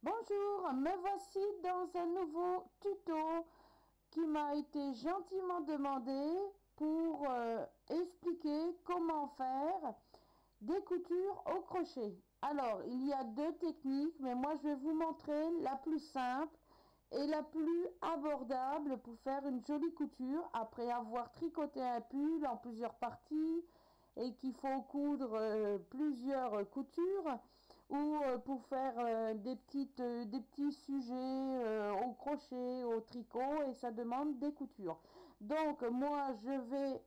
Bonjour, me voici dans un nouveau tuto qui m'a été gentiment demandé pour expliquer comment faire des coutures au crochet. Alors, il y a deux techniques, mais moi je vais vous montrer la plus simple et la plus abordable pour faire une jolie couture après avoir tricoté un pull en plusieurs parties et qu'il faut coudre plusieurs coutures ou pour faire des petits sujets au crochet, au tricot, et ça demande des coutures. Donc moi j'ai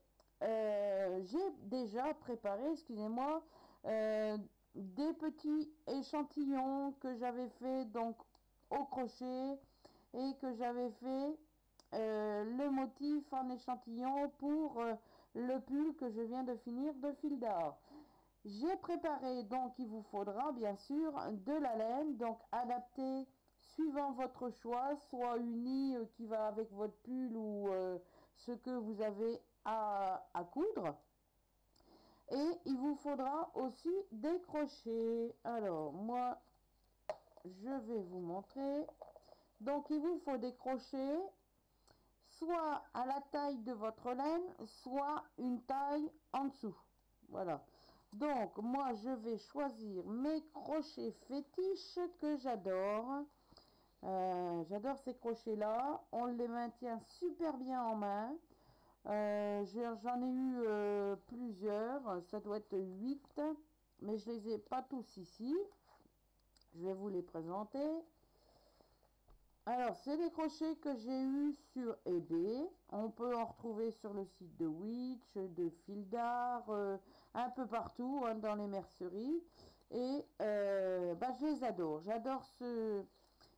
déjà préparé, excusez-moi, des petits échantillons que j'avais fait donc au crochet et que j'avais fait le motif en échantillon pour le pull que je viens de finir de fil d'art. J'ai préparé, donc il vous faudra bien sûr de la laine, donc adaptée suivant votre choix, soit unie qui va avec votre pull ou ce que vous avez à coudre. Et il vous faudra aussi des crochets. Alors moi je vais vous montrer. Donc il vous faut des crochets soit à la taille de votre laine, soit une taille en dessous. Voilà. Donc moi je vais choisir mes crochets fétiches que j'adore. J'adore ces crochets là. On les maintient super bien en main. J'en ai eu plusieurs. Ça doit être 8. Mais je les ai pas tous ici. Je vais vous les présenter. Alors, c'est des crochets que j'ai eu sur eBay. On peut en retrouver sur le site de Witch, de Fil d'Art, un peu partout hein, dans les merceries. Et je les adore. J'adore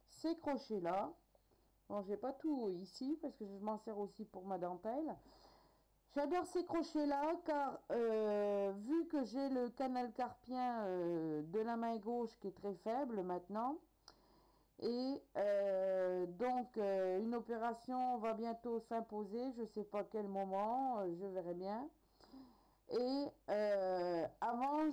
ces crochets-là. Bon, j'ai pas tout ici parce que je m'en sers aussi pour ma dentelle. J'adore ces crochets-là car vu que j'ai le canal carpien de la main gauche qui est très faible maintenant, et donc une opération va bientôt s'imposer, je ne sais pas quel moment, je verrai bien. Et avant,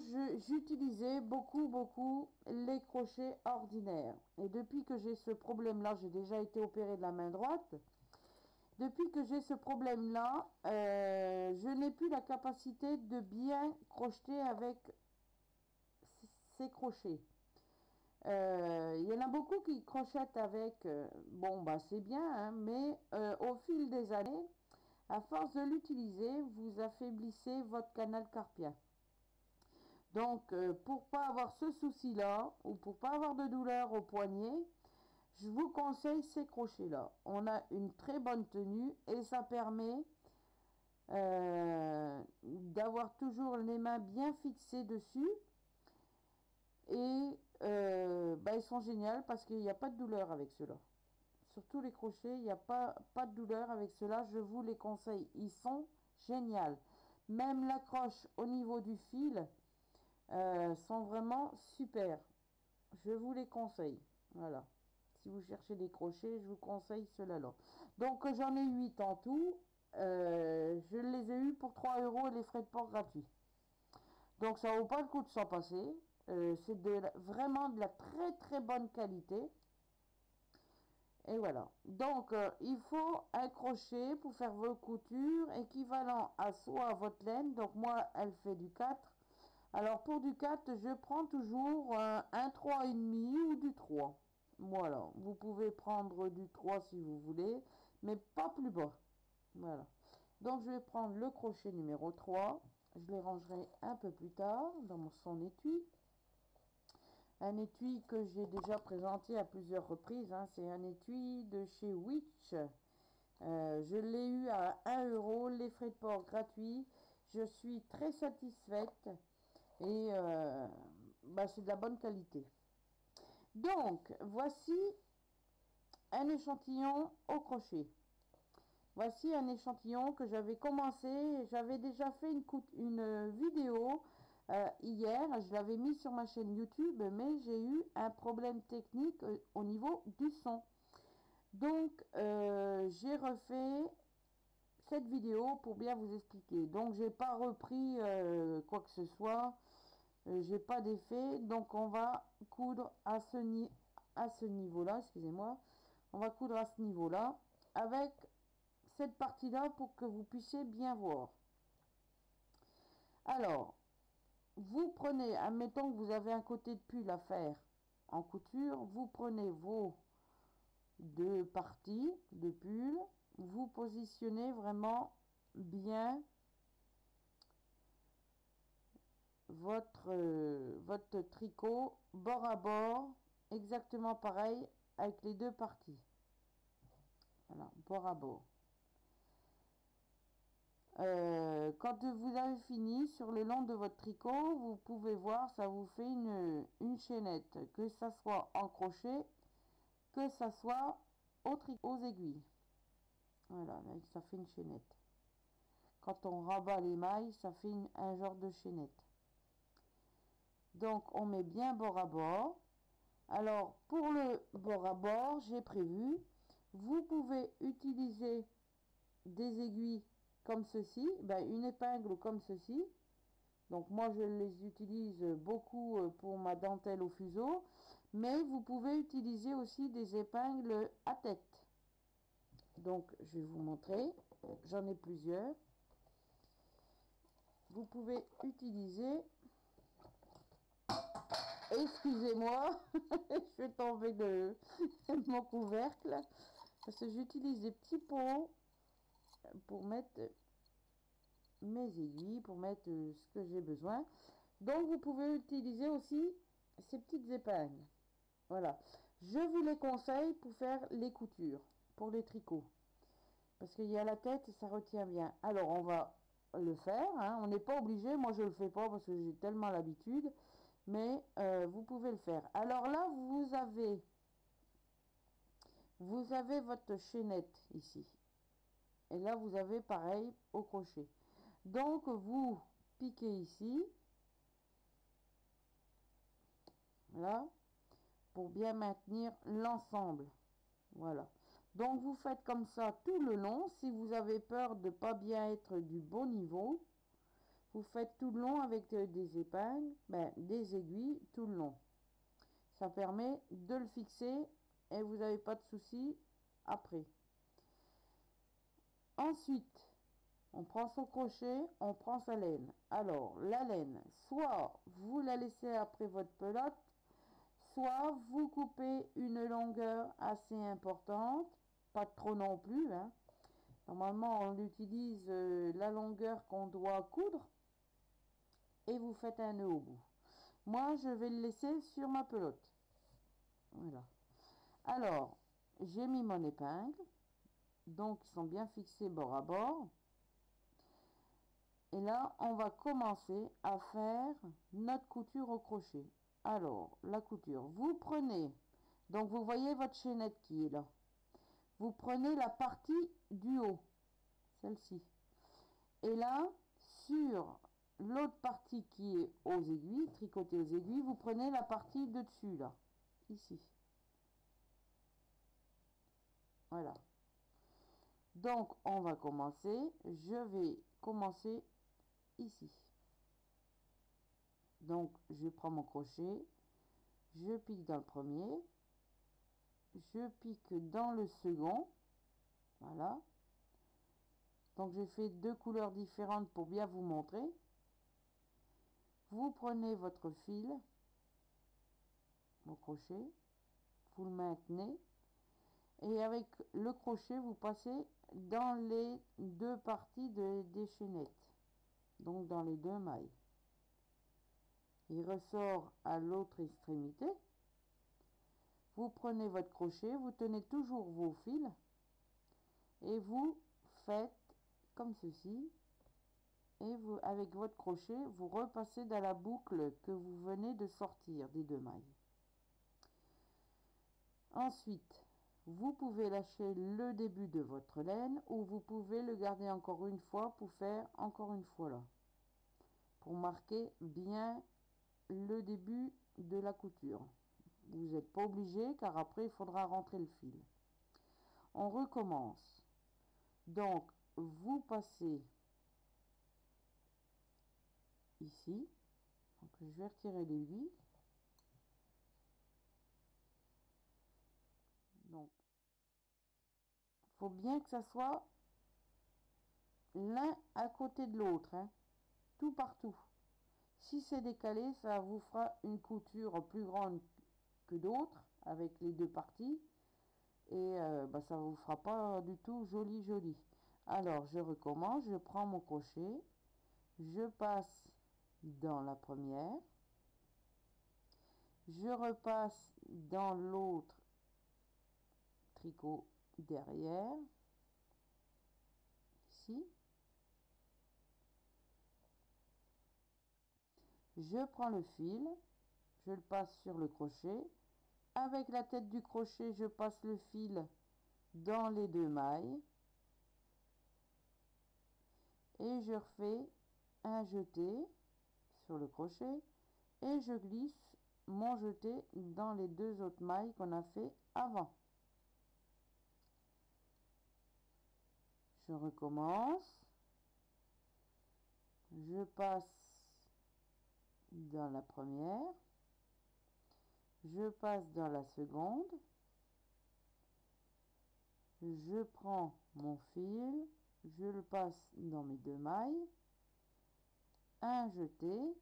j'utilisais beaucoup les crochets ordinaires. Et depuis que j'ai ce problème-là, j'ai déjà été opéré de la main droite. Depuis que j'ai ce problème-là, je n'ai plus la capacité de bien crocheter avec ces crochets. Il y en a beaucoup qui crochettent avec, bon bah c'est bien, hein, mais au fil des années, à force de l'utiliser, vous affaiblissez votre canal carpien. Donc pour pas avoir ce souci-là, ou pour pas avoir de douleur au poignet, je vous conseille ces crochets-là. On a une très bonne tenue et ça permet d'avoir toujours les mains bien fixées dessus. Et ils sont géniaux parce qu'il n'y a pas de douleur avec ceux-là. Surtout les crochets, il n'y a pas de douleur avec ceux-là. Je vous les conseille. Ils sont géniaux. Même l'accroche au niveau du fil sont vraiment super. Je vous les conseille. Voilà. Si vous cherchez des crochets, je vous conseille ceux-là. Donc j'en ai 8 en tout. Je les ai eus pour 3 € et les frais de port gratuits. Donc ça vaut pas le coup de s'en passer. C'est vraiment de la très bonne qualité. Et voilà. Donc il faut un crochet pour faire vos coutures équivalent à soit votre laine. Donc moi elle fait du 4. Alors pour du 4 je prends toujours un 3,5 ou du 3. Voilà. Vous pouvez prendre du 3 si vous voulez. Mais pas plus bas. Voilà. Donc je vais prendre le crochet numéro 3. Je les rangerai un peu plus tard dans son étui. Un étui que j'ai déjà présenté à plusieurs reprises. Hein. C'est un étui de chez Witch. Je l'ai eu à 1 €, les frais de port gratuits. Je suis très satisfaite. Et c'est de la bonne qualité. Donc, voici un échantillon au crochet. Voici un échantillon que j'avais commencé. J'avais déjà fait une vidéo hier. Je l'avais mis sur ma chaîne YouTube, mais j'ai eu un problème technique au niveau du son. Donc, j'ai refait cette vidéo pour bien vous expliquer. Donc, j'ai pas repris quoi que ce soit. J'ai pas d'effet. Donc, on va coudre à ce niveau-là, excusez-moi, on va coudre à ce niveau-là avec cette partie-là pour que vous puissiez bien voir. Alors, vous prenez, admettons que vous avez un côté de pull à faire en couture, vous prenez vos deux parties de pull, vous positionnez vraiment bien votre tricot bord à bord, exactement pareil avec les deux parties. Voilà, bord à bord. Quand vous avez fini sur le long de votre tricot, vous pouvez voir, ça vous fait une chaînette, que ça soit en crochet, que ça soit aux aiguilles. Voilà, ça fait une chaînette. Quand on rabat les mailles, ça fait un genre de chaînette. Donc on met bien bord à bord. Alors pour le bord à bord, j'ai prévu, vous pouvez utiliser des aiguilles comme ceci, une épingle comme ceci. Donc moi je les utilise beaucoup pour ma dentelle au fuseau, mais vous pouvez utiliser aussi des épingles à tête. Donc je vais vous montrer, j'en ai plusieurs. Vous pouvez utiliser, excusez-moi, je vais tomber de mon couvercle, parce que j'utilise des petits pots pour mettre mes aiguilles, pour mettre ce que j'ai besoin. Donc vous pouvez utiliser aussi ces petites épingles. Voilà, je vous les conseille pour faire les coutures, pour les tricots, parce qu'il y a la tête et ça retient bien. Alors on va le faire, hein. On n'est pas obligé, moi je le fais pas parce que j'ai tellement l'habitude, mais vous pouvez le faire. Alors là vous avez votre chaînette ici, et là vous avez pareil au crochet. Donc vous piquez ici, là, pour bien maintenir l'ensemble. Voilà, donc vous faites comme ça tout le long. Si vous avez peur de pas bien être du bon niveau, vous faites tout le long avec des épingles, des aiguilles tout le long. Ça permet de le fixer et vous n'avez pas de souci après. Ensuite, on prend son crochet, on prend sa laine. Alors la laine, soit vous la laissez après votre pelote, soit vous coupez une longueur assez importante, pas trop non plus, hein. Normalement on utilise la longueur qu'on doit coudre, et vous faites un nœud au bout. Moi je vais le laisser sur ma pelote. Voilà. Alors j'ai mis mon épingle, donc ils sont bien fixés bord à bord. Et là, on va commencer à faire notre couture au crochet. Alors, la couture, vous prenez, donc vous voyez votre chaînette qui est là. Vous prenez la partie du haut, celle-ci. Et là, sur l'autre partie qui est aux aiguilles, tricotée aux aiguilles, vous prenez la partie de dessus, là, ici. Voilà. Donc, on va commencer. Je vais commencer ici. Donc je prends mon crochet, je pique dans le premier, je pique dans le second. Voilà, donc j'ai fait deux couleurs différentes pour bien vous montrer. Vous prenez votre fil, mon crochet, vous le maintenez, et avec le crochet vous passez dans les deux parties des chaînettes, donc dans les deux mailles. Il ressort à l'autre extrémité. Vous prenez votre crochet, vous tenez toujours vos fils et vous faites comme ceci, et vous, avec votre crochet, vous repassez dans la boucle que vous venez de sortir des deux mailles. Ensuite, vous pouvez lâcher le début de votre laine, ou vous pouvez le garder encore une fois pour faire encore une fois là, pour marquer bien le début de la couture. Vous n'êtes pas obligé, car après il faudra rentrer le fil. On recommence. Donc vous passez ici, donc je vais retirer l'aiguille, faut bien que ça soit l'un à côté de l'autre, hein, tout partout. Si c'est décalé, ça vous fera une couture plus grande que d'autres avec les deux parties et bah, ça vous fera pas du tout joli joli. Alors je recommence, je prends mon crochet, je passe dans la première, je repasse dans l'autre tricot derrière, ici, je prends le fil, je le passe sur le crochet, avec la tête du crochet je passe le fil dans les deux mailles et je refais un jeté sur le crochet et je glisse mon jeté dans les deux autres mailles qu'on a fait avant. Je recommence, je passe dans la première, je passe dans la seconde, je prends mon fil, je le passe dans mes deux mailles, un jeté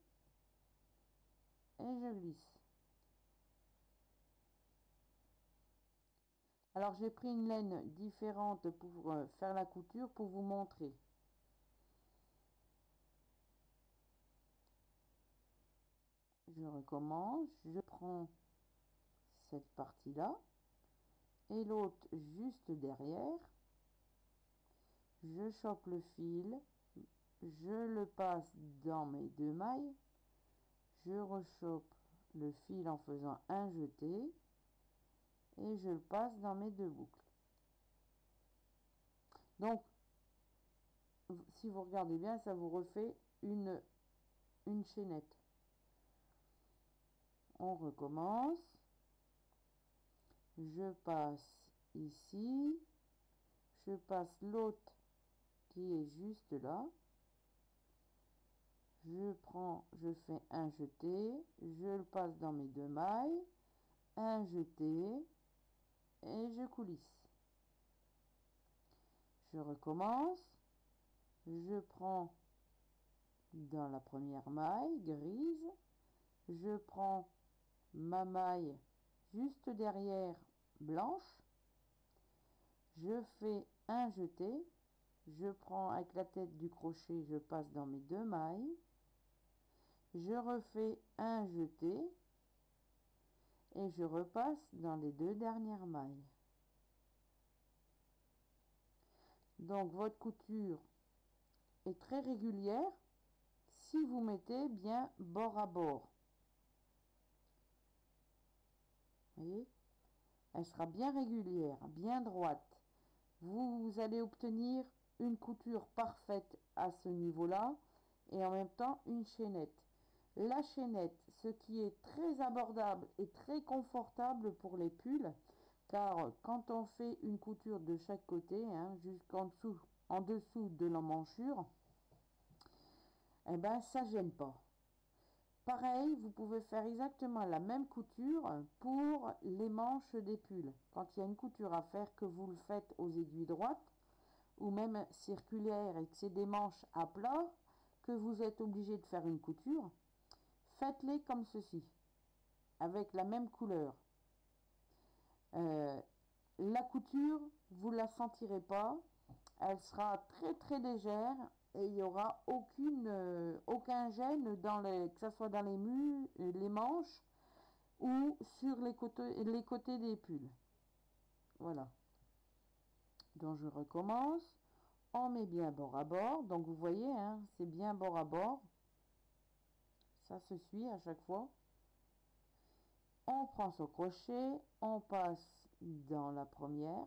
et je glisse. Alors j'ai pris une laine différente pour faire la couture pour vous montrer. Je recommence, je prends cette partie là et l'autre juste derrière, je chope le fil, je le passe dans mes deux mailles, je rechope le fil en faisant un jeté et je le passe dans mes deux boucles. Donc si vous regardez bien, ça vous refait une chaînette. On recommence, je passe ici, je passe l'autre qui est juste là, je prends, je fais un jeté, je le passe dans mes deux mailles, un jeté et je coulisse. Je recommence, je prends dans la première maille grise, je prends ma maille juste derrière blanche, je fais un jeté, je prends avec la tête du crochet, je passe dans mes deux mailles, je refais un jeté et je repasse dans les deux dernières mailles. Donc votre couture est très régulière si vous mettez bien bord à bord. Vous voyez, elle sera bien régulière, bien droite. Vous allez obtenir une couture parfaite à ce niveau-là et en même temps une chaînette. La chaînette, ce qui est très abordable et très confortable pour les pulls, car quand on fait une couture de chaque côté, hein, en dessous de l'emmanchure, eh ben ça gêne pas. Pareil, vous pouvez faire exactement la même couture pour les manches des pulls. Quand il y a une couture à faire, que vous le faites aux aiguilles droites ou même circulaire et que c'est des manches à plat, que vous êtes obligé de faire une couture, faites-les comme ceci, avec la même couleur. La couture, vous ne la sentirez pas, elle sera très très légère et il n'y aura aucun gêne, que ce soit dans les manches ou sur les côtés des pulls. Voilà. Donc je recommence, on met bien bord à bord, donc vous voyez, hein, c'est bien bord à bord, ça se suit à chaque fois. On prend son crochet, on passe dans la première,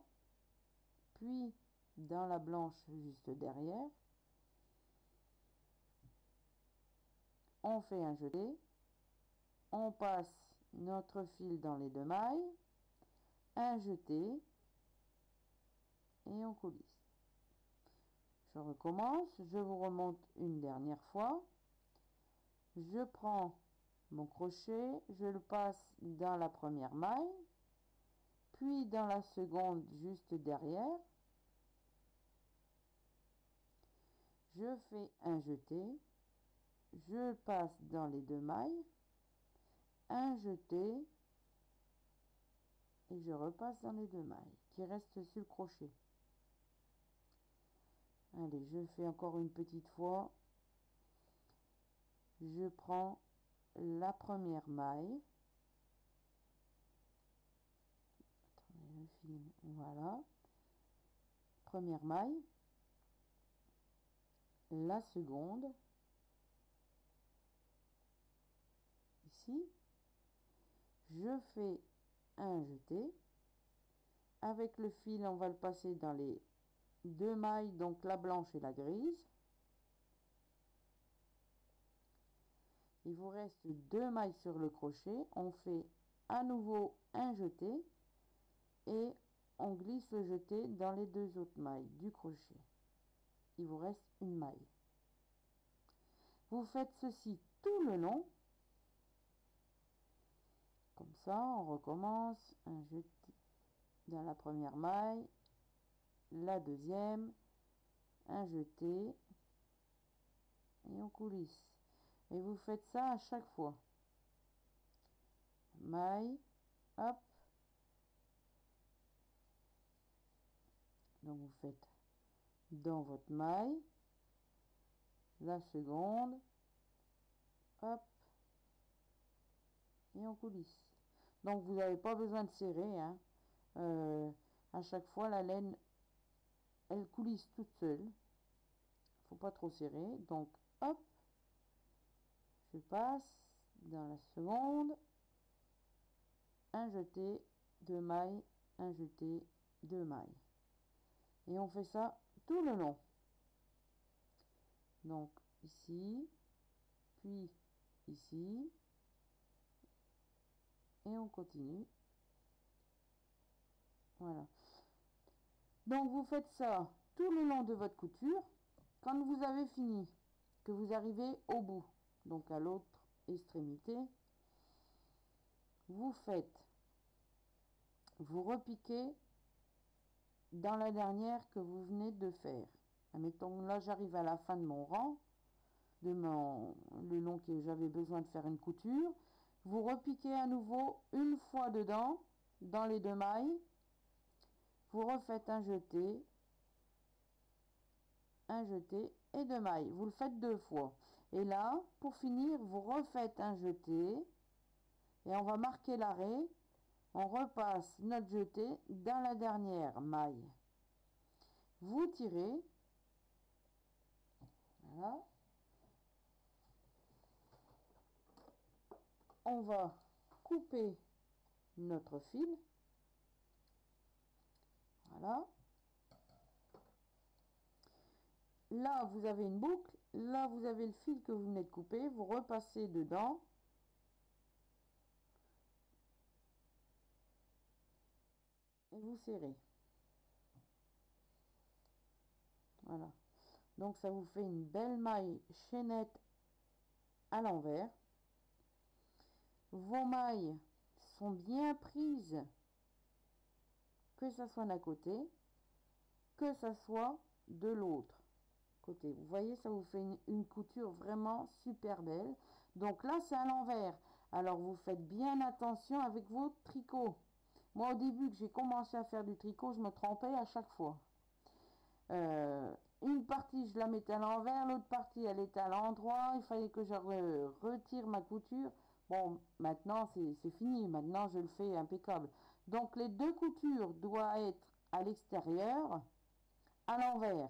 puis dans la blanche juste derrière, on fait un jeté, on passe notre fil dans les deux mailles, un jeté et on coulisse. Je recommence, je vous remonte une dernière fois, je prends mon crochet, je le passe dans la première maille, puis dans la seconde juste derrière, je fais un jeté, je passe dans les 2 mailles, un jeté et je repasse dans les 2 mailles qui restent sur le crochet. Allez, je fais encore une petite fois. Je prends la première maille. Attendez, le fil, voilà. Première maille. La seconde. Ici. Je fais un jeté. Avec le fil, on va le passer dans les 2 mailles, donc la blanche et la grise. Il vous reste 2 mailles sur le crochet. On fait à nouveau un jeté et on glisse le jeté dans les 2 autres mailles du crochet. Il vous reste une maille. Vous faites ceci tout le long. Comme ça, on recommence. Un jeté dans la première maille, la deuxième, un jeté et on coulisse. Et vous faites ça à chaque fois. Maille, hop. Donc vous faites dans votre maille, la seconde, hop, et on coulisse. Donc vous n'avez pas besoin de serrer, hein. À chaque fois la laine, elle coulisse toute seule. Faut pas trop serrer. Donc hop, je passe dans la seconde, un jeté, 2 mailles, un jeté, 2 mailles. Et on fait ça tout le long. Donc ici, puis ici, et on continue. Voilà. Donc vous faites ça tout le long de votre couture. Quand vous avez fini, que vous arrivez au bout, donc à l'autre extrémité, vous faites, vous repiquez dans la dernière que vous venez de faire. Admettons, là j'arrive à la fin de mon rang, le long que j'avais besoin de faire une couture. Vous repiquez à nouveau une fois dedans, dans les 2 mailles. Vous refaites un jeté et 2 mailles. Vous le faites 2 fois. Et là, pour finir, vous refaites un jeté et on va marquer l'arrêt. On repasse notre jeté dans la dernière maille. Vous tirez. Voilà. On va couper notre fil. Voilà. Là, vous avez une boucle. Là, vous avez le fil que vous venez de couper. Vous repassez dedans. Et vous serrez. Voilà. Donc, ça vous fait une belle maille chaînette à l'envers. Vos mailles sont bien prises, que ça soit d'un côté, que ça soit de l'autre côté. Vous voyez, ça vous fait une couture vraiment super belle. Donc là, c'est à l'envers. Alors, vous faites bien attention avec vos tricots. Moi, au début que j'ai commencé à faire du tricot, je me trompais à chaque fois. Une partie, je la mettais à l'envers, l'autre partie, elle était à l'endroit. Il fallait que je retire ma couture. Bon, maintenant, c'est fini. Maintenant, je le fais impeccable. Donc, les 2 coutures doivent être à l'extérieur, à l'envers.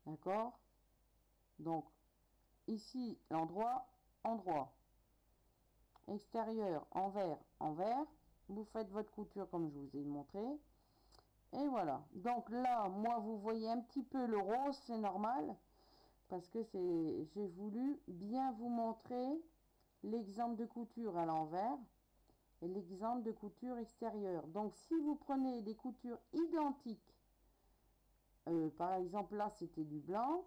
D'accord? Donc, ici, l'endroit, endroit. Extérieur, envers, envers. Vous faites votre couture comme je vous ai montré. Et voilà. Donc là, moi, vous voyez un petit peu le rose, c'est normal. Parce que j'ai voulu bien vous montrer l'exemple de couture à l'envers et l'exemple de couture extérieure. Donc si vous prenez des coutures identiques, par exemple là c'était du blanc,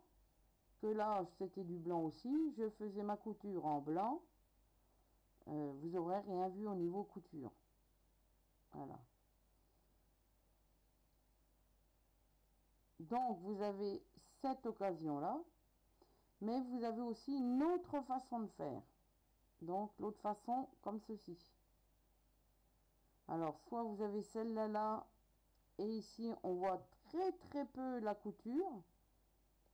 que là c'était du blanc aussi, je faisais ma couture en blanc, vous n'aurez rien vu au niveau couture. Voilà. Donc vous avez cette occasion là, mais vous avez aussi une autre façon de faire. Donc l'autre façon comme ceci. Alors soit vous avez celle-là là, et ici on voit très peu la couture.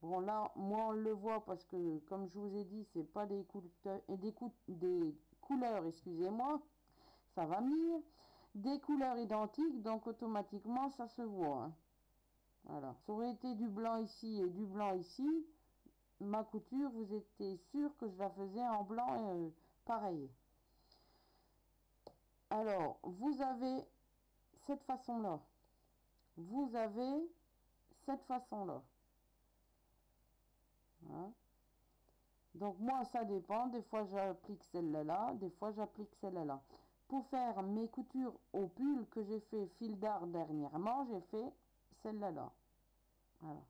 Bon là moi on le voit parce que comme je vous ai dit c'est pas des couleurs, excusez-moi, ça va venir, des couleurs identiques, donc automatiquement ça se voit, hein. Voilà, ça aurait été du blanc ici et du blanc ici, ma couture vous étiez sûr que je la faisais en blanc pareil. Alors vous avez cette façon là, vous avez cette façon là, hein. Donc moi ça dépend, des fois j'applique celle-là là, des fois j'applique celle-là là. Pour faire mes coutures au pull que j'ai fait fil d'art dernièrement, j'ai fait celle-là là. Voilà.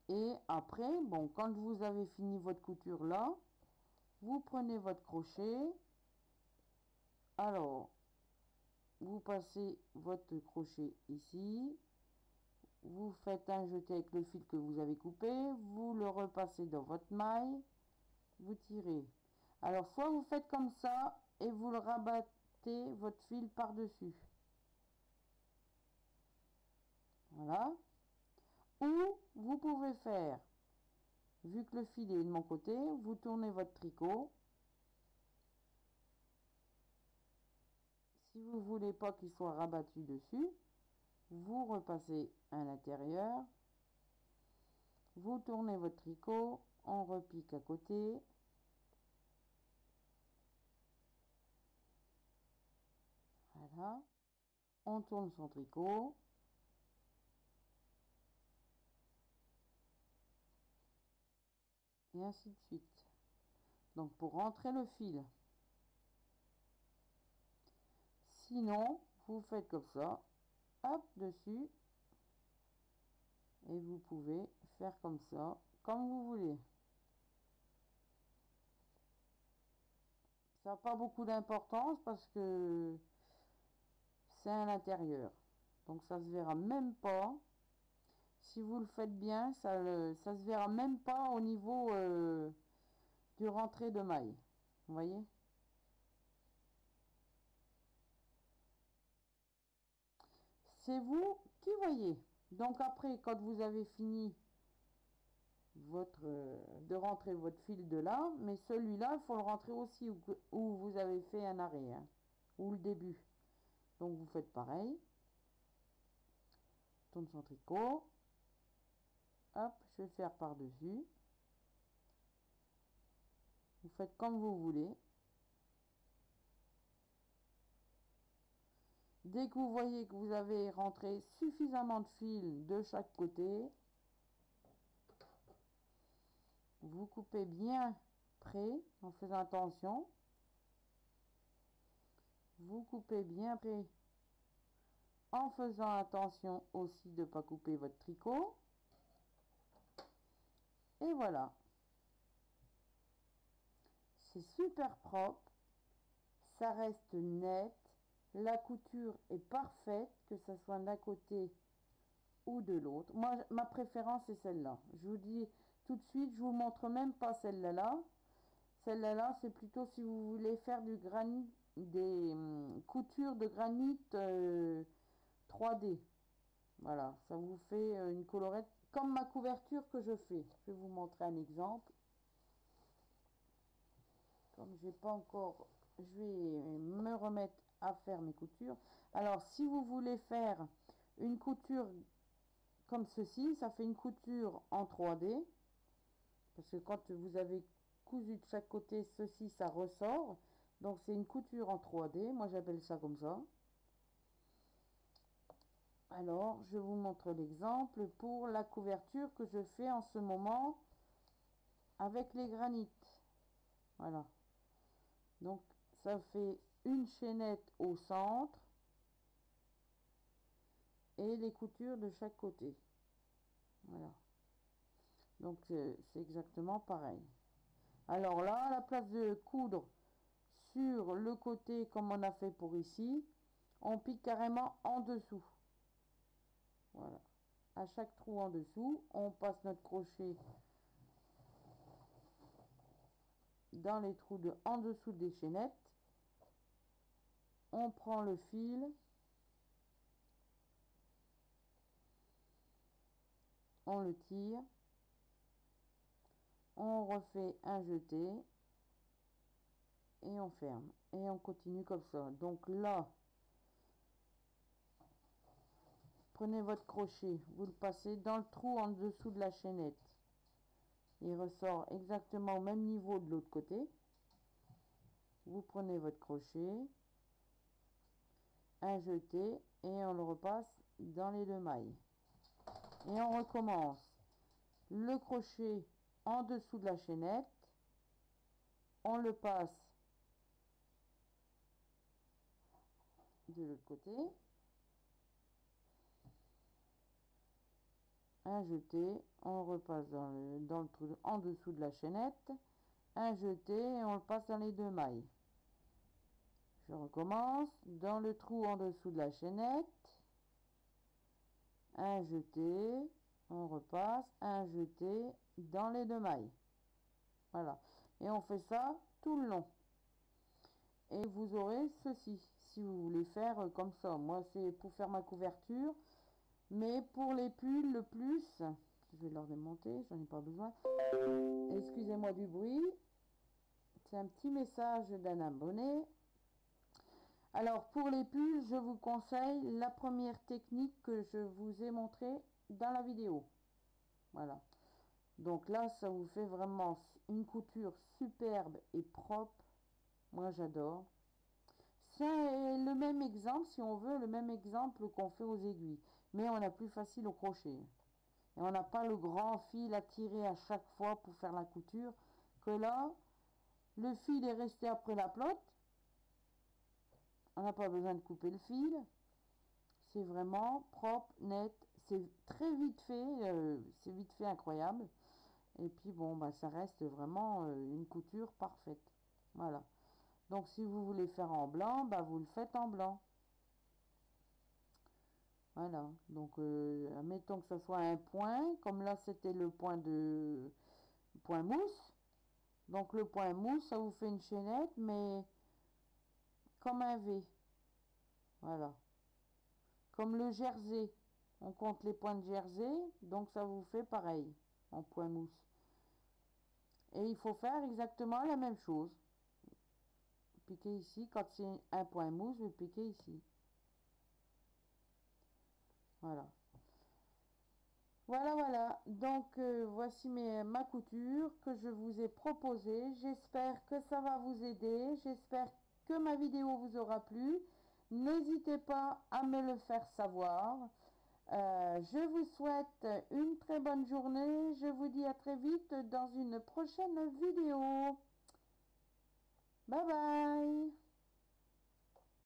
Et après, bon, quand vous avez fini votre couture là, vous prenez votre crochet. Alors, vous passez votre crochet ici. Vous faites un jeté avec le fil que vous avez coupé. Vous le repassez dans votre maille. Vous tirez. Alors, soit vous faites comme ça et vous le rabattez votre fil par-dessus. Voilà. Ou vous pouvez faire, vu que le fil est de mon côté, vous tournez votre tricot. Si vous voulez pas qu'il soit rabattu dessus, vous repassez à l'intérieur. Vous tournez votre tricot, on repique à côté. Voilà. On tourne son tricot. Et ainsi de suite. Donc pour rentrer le fil. Sinon, vous faites comme ça. Hop, dessus. Et vous pouvez faire comme ça, comme vous voulez. Ça n'a pas beaucoup d'importance parce que c'est à l'intérieur. Donc ça se verra même pas. Si vous le faites bien, ça se verra même pas au niveau du rentrée de maille. Vous voyez? C'est vous qui voyez. Donc après, quand vous avez fini de rentrer votre fil de là, mais celui-là, il faut le rentrer aussi où vous avez fait un arrêt, hein, ou le début. Donc vous faites pareil. Tourne son tricot. Hop, je vais faire par-dessus. Vous faites comme vous voulez. Dès que vous voyez que vous avez rentré suffisamment de fil de chaque côté, vous coupez bien près en faisant attention. Vous coupez bien près en faisant attention aussi de ne pas couper votre tricot. Et voilà. C'est super propre. Ça reste net. La couture est parfaite, que ce soit d'un côté ou de l'autre. Moi, ma préférence est celle-là. Je vous dis tout de suite, je vous montre même pas celle-là là. Celle-là là, c'est plutôt si vous voulez faire du granit, des coutures de granit 3D. Voilà, ça vous fait une colorette comme ma couverture que je fais. Je vais vous montrer un exemple. Comme j'ai pas encore, je vais me remettre à faire mes coutures. Alors, si vous voulez faire une couture comme ceci, ça fait une couture en 3D. Parce que quand vous avez cousu de chaque côté, ceci, ça ressort. Donc, c'est une couture en 3D. Moi, j'appelle ça comme ça. Alors, je vous montre l'exemple pour la couverture que je fais en ce moment avec les granites. Voilà. Donc, ça fait une chaînette au centre et les coutures de chaque côté. Voilà. Donc, c'est exactement pareil. Alors là, à la place de coudre sur le côté comme on a fait pour ici, on pique carrément en dessous. Voilà. À chaque trou en dessous, on passe notre crochet dans les trous de en dessous des chaînettes. On prend le fil, on le tire, on refait un jeté et on ferme et on continue comme ça. Donc là, prenez votre crochet, vous le passez dans le trou en dessous de la chaînette, il ressort exactement au même niveau de l'autre côté. Vous prenez votre crochet, un jeté et on le repasse dans les deux mailles et on recommence le crochet en dessous de la chaînette, on le passe de l'autre côté, un jeté, on repasse dans le trou en dessous de la chaînette, un jeté et on le passe dans les deux mailles. Je recommence dans le trou en dessous de la chaînette, un jeté, on repasse, un jeté dans les deux mailles. Voilà, et on fait ça tout le long et vous aurez ceci si vous voulez faire comme ça. Moi c'est pour faire ma couverture, mais pour les pulls le plus, je vais leur démonter, j'en ai pas besoin, excusez-moi du bruit, c'est un petit message d'un abonné. Alors pour les pulls, je vous conseille la première technique que je vous ai montré dans la vidéo. Voilà, donc là ça vous fait vraiment une couture superbe et propre. Moi j'adore. C'est le même exemple, si on veut, le même exemple qu'on fait aux aiguilles, mais on a plus facile au crochet et on n'a pas le grand fil à tirer à chaque fois pour faire la couture, que là le fil est resté après la plotte, on n'a pas besoin de couper le fil, c'est vraiment propre, net, c'est très vite fait, c'est vite fait, incroyable. Et puis bon, bah ça reste vraiment une couture parfaite. Voilà, donc si vous voulez faire en blanc, bah vous le faites en blanc. Voilà, donc admettons que ce soit un point, comme là c'était le point de point mousse. Donc le point mousse, ça vous fait une chaînette, mais comme un V. Voilà, comme le jersey, on compte les points de jersey, donc ça vous fait pareil en point mousse. Et il faut faire exactement la même chose. Piquer ici, quand c'est un point mousse, vous piquez ici. Voilà. Voilà, donc voici ma couture que je vous ai proposée. J'espère que ça va vous aider, j'espère que ma vidéo vous aura plu. N'hésitez pas à me le faire savoir. Je vous souhaite une très bonne journée, je vous dis à très vite dans une prochaine vidéo. Bye bye.